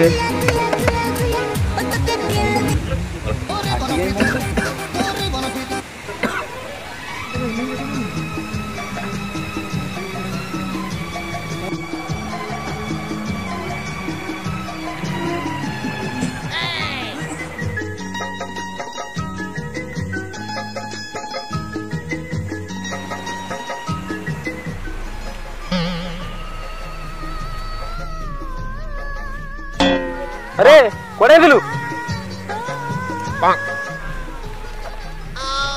रे अरे कोड़े दिलु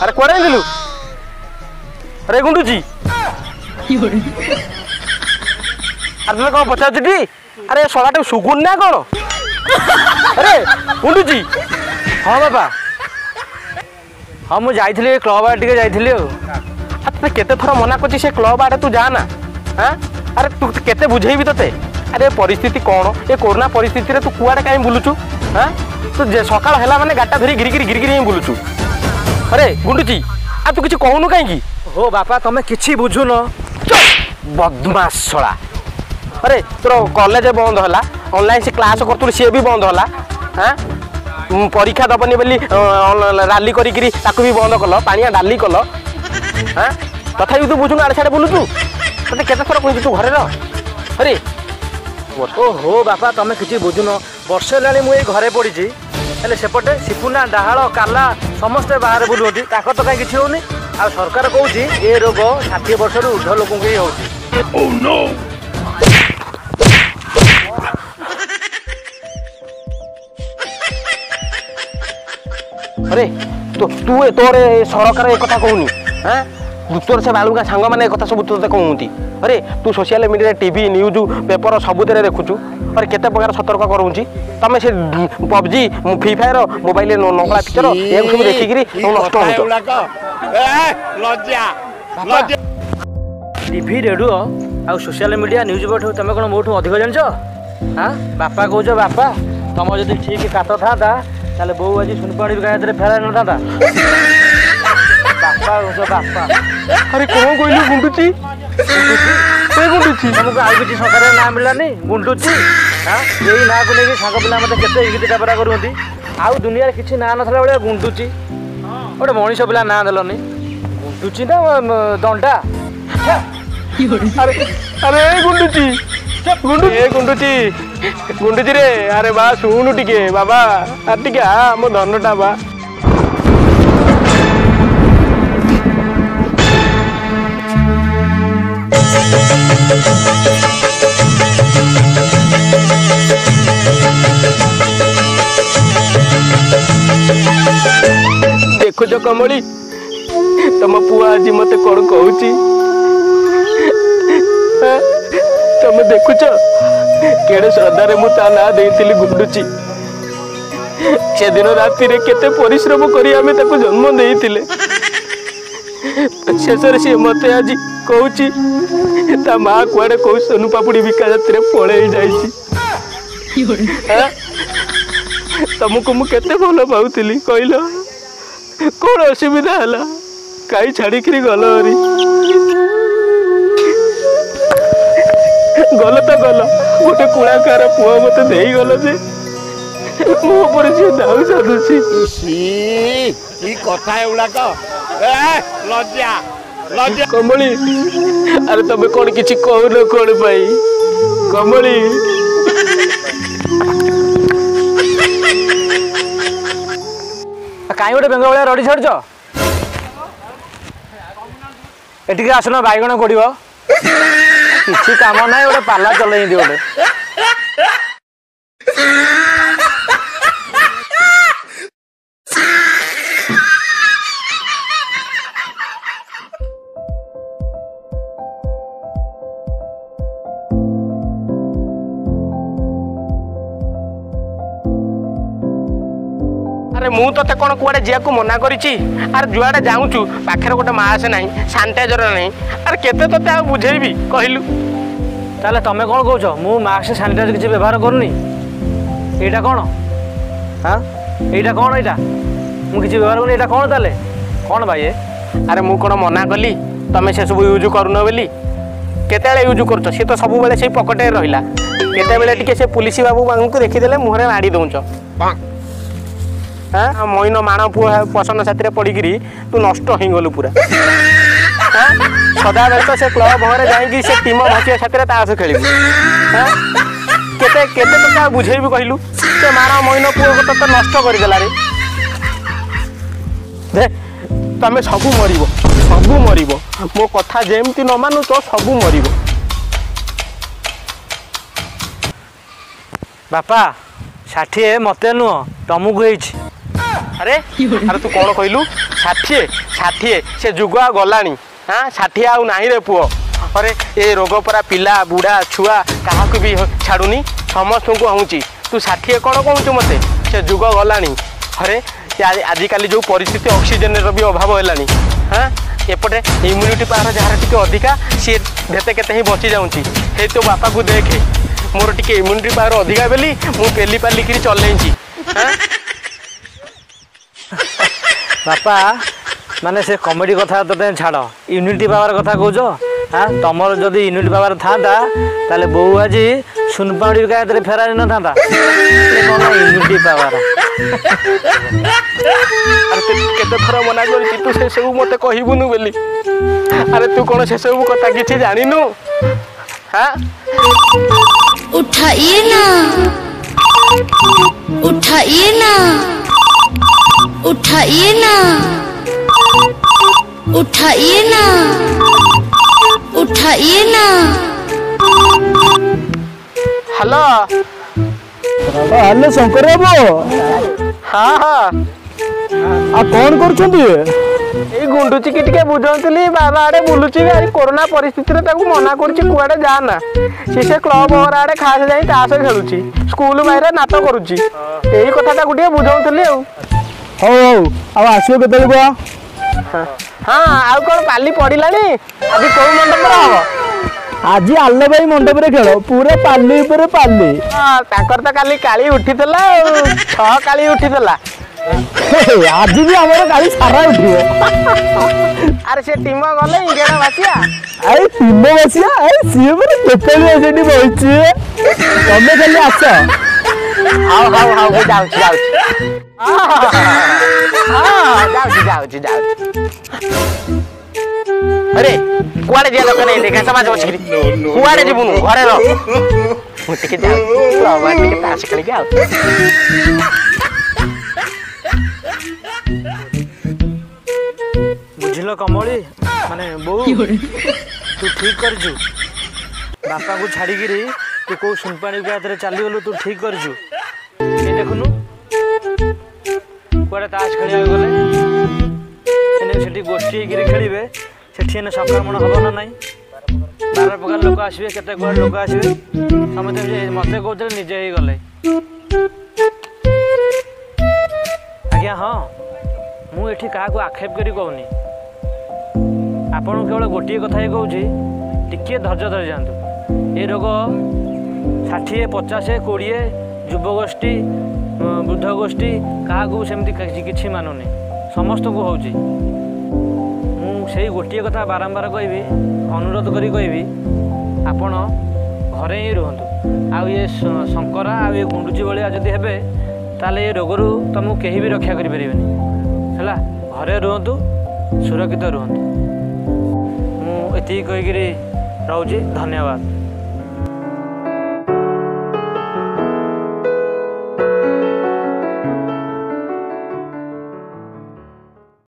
अरे कोड़े दिलु अरे गुंडूची अरे तुम कौन पचार अरे सलाटे सुगुन ना कौन अरे गुंडूची हाँ बाबा हाँ मुझे क्लब आड़े टे जाइए तुझे केते थर मना कर क्लब आड़े तू जाना हाँ अरे तू केते बुझेबी तोते अरे परिस्थिति कौन ये कोरोना परिस्थिति रे तू कुआड़े कहीं बुलुचु हाँ तू सकाल है मैंने गाटा धरी गिरिगिरी गिरिगिरी ही बुलुचु अरे गुंडुची आ तू किसी कहूनु कहीं हो बापा तुम किसी बुझुन बदमाश छड़ा अरे तोर कॉलेज बंद है ऑनलाइन से क्लास कर सी भी बंद है हाँ परीक्षा दबनी बोली राली करी भी बंद कल पानिया डाली कल हाँ तथा तू बुझुन आड़े छाड़े बुलुचु ते केते थर कही तू घरे अरे ओहो बापा तुम किसी बुझुन वर्षे है मुझे घरे पड़ी सेपटे सिपुना डाहाल काला समस्ते बाहर बुलुंट तो कहीं किसी होनी आ सरकार कौन ये रोग 60 वर्ष ऊर्ध लोक ही हो अरे तू तोर सरकार एक कहूनी हाँ तोर से बालुका सांग मैंने एक सब ते कहती अरे तू social media TV news paper सबुदे देखुचु अरे केते प्रकार सतर्क करूँ तुम से पबजी फ्री फायर मोबाइल नकला पिक्चर ये सब देखिक नष्ट हो टीवी रेडियो आ सोशल मीडिया न्यूज बैठू तुम कौन मोठू अधिक जान हाँ बापा कौच बापा तुम जब ठीक कात था बो आज सुनपाड़ी गाय फेरा न था बापा बापा अरे कौन कहलु गुंडुची गुंडुची तुमको आउ किसी सरकार ना मिलानी गुंडुची हाँ यही ना को लेकिन सांग पिला मत केते इगिति टापरा करती आउ दुनिया किसी ना नथला बेले गुंडुची गोटे मनीष पिला ना देलनी गुंडुची ना दंडा अरे अरे गुंडुची गुंडुची गुंडुची रे अरे बा शुणु टिके बाबा अरे टिके आ मो धनटा बा देखुच कमली तुम पुआ आज मत कौन कहूँ तुम देखुच केड़े श्रद्धारे मु ता ना देइतिली गुंडुची से दिन राति रे केते परिश्रम करी आमे ताको जन्म देइतिले शेषरे सी मते आज कहूँ ता माँ कुआड़े कौ सोनु पापुड़ी बिका जात्रे पड़े जाइए तुमको मु केते भल पाउतिली कहल कौन असुविधा है कहीं छाड़िक गल हरी गल तो गल गोटे कुड़ाकार पुआ मत दे गल जे मो पर सी दाऊ साधुची कथा एगुड़ाक लज्जा लज्जा कमली अरे तमें कौन किसी कहून कौन पाई कमली कहीं गोटे बेंग भाया रड़ी छाड़ एटिके आसन बैगण गोड़ किसी काम ना गोटे पाला चल गोटे अरे मु तो कौन कुआड़े जा मना करी अरे जुआड़े जाऊँ पाखे गोटे मास्क ना सानिटाइजर ना अरे केते ते बुझेबी कहलु ताले तमें कौन कौच मु मास्क सानिटाइजर किसी व्यवहार करनी यहाँ कौन हाँ यहाँ कौन यहाँ मुझे व्यवहार करनी यहाँ कौन ताले कौन भाई अरे मु कौन मना कली तमें से सब यूज करुन बोली केतेबेले यूज कर सी तो सब बेले से पकेटे रहा केतेबेले टिके से पुलिस बाबू को देखीदे मुहरे माड़ी दौच हाँ मईन माण पुओ पसंद साथी पड़िकी तू नष्ट हो गलु पूरा हाँ सदा बेले तो से क्लब घरे जाइए से टीम भाषिया साथी ताश खेल हाँ केते केते तो बुझेबी कहलु से माण मईन पुओ को तो नष्ट करदेला रे दे तमें सबू मर मो कथा जेमती न मानु तो सबू मर बापा 60 मते नुह तमको अरे अरे तू कौन कहलु 60 से जुग आ गलानी हाँ 60 आउ नाही रे पुओ अरे ए रोग परा पिला बुढ़ा छुआ क्या भी छाड़ुनी समस्त को हूँ तू 60 कौन कहूँ मते से जुग गलानी अरे आजिकल जो परिस्थिति ऑक्सीजन भी अभाव है हाँ एपटे इम्यूनिटी पावर जार टी अधिका सी भेते केते ही बची जाऊँगी हे तो बापा को देखे मोर टी इम्यूनिटी पावर अधिका बोली मुझे पेली पालिकी चलई हाँ बापा माने से कॉमेडी कथा तो छाड़ यूनिटी पावर कथा कौच हाँ तुम जदि यूनिटी पावर था ताले बो आज सुनपाड़ी का फेरारी न था यूनिटी पावर केते थर मना कर तू से सब मत कहबुनु बोली अरे तू कौन से सब कथा किसी जानिनु हाँ उठाइए ना उठाइए ना उठाइए ना उठाइए ना उठाइए ना हेलो हेलो शंकर बाबू हाँ हाँ आ कौन कर गुंडुची की टिके बुझौली बाबा आड़े बुलुची भाई कोरोना परिस्थिति मना करुआड़े जाना से क्लब घर आड़े खास जाई ताश खेलुची स्कूल बाहर नाच करुची यही कथा टे बुझौली हौ आसो के हाँ आउ कौन पाली पड़िला आज कौ मंडप हम आज आल्ल भाई मंडप रे खेल पूरा पाली ऊपर पाली हाँ ताकर तो काली काली उठी 6 काली उठी आज भी हमारे गाड़ी सारा उठियो अरे से टीम गले इंगेड़ा बासिया अरे टीम बासिया अरे सी मेरे केतली एजेंट बइची तमे खाली आस हाउ जाऊ अरे कुआड़े जा दरकार नहीं देखा समाज बस कुआड़े जीवनु घरे रह मुझे जाऊ ताश खेल बुझल कमली माने बो तू ठीक कर बापा को छाड़ी तू कौ सुनपाणी के चलीगलु तू ठीक कर देखुनु कुआड़े ताश खेल गले गोष्ठी खेलिए से संक्रमण हम ना नाई 12 प्रकार लोक आसवे केते कुआड़े लोक आसवे समझते मत कहते निजे ही गले आज्ञा हाँ मुझे क्या आक्षेप करी कहूनी आपन केवल गोटे कथा ही कहूँ टिके धैर्य धरी जातु ये रोग 60 50 20 युवगोष्ठी वृद्ध गोष्ठी क्या सेमती किसी मानुनी समस्त को होची मुझे गोटे कथा बारंबार कहि अनुरोध करी कहि आपण घरे ही रुहतु आउ ये शंकरा आ ये गुंडुची भाया जदि हे ताले ये रोगरू तुमको कहीं भी रक्षा करें है घरे रुहतु सुरक्षित रुहतु मुझे कहीकि रोचे धन्यवाद।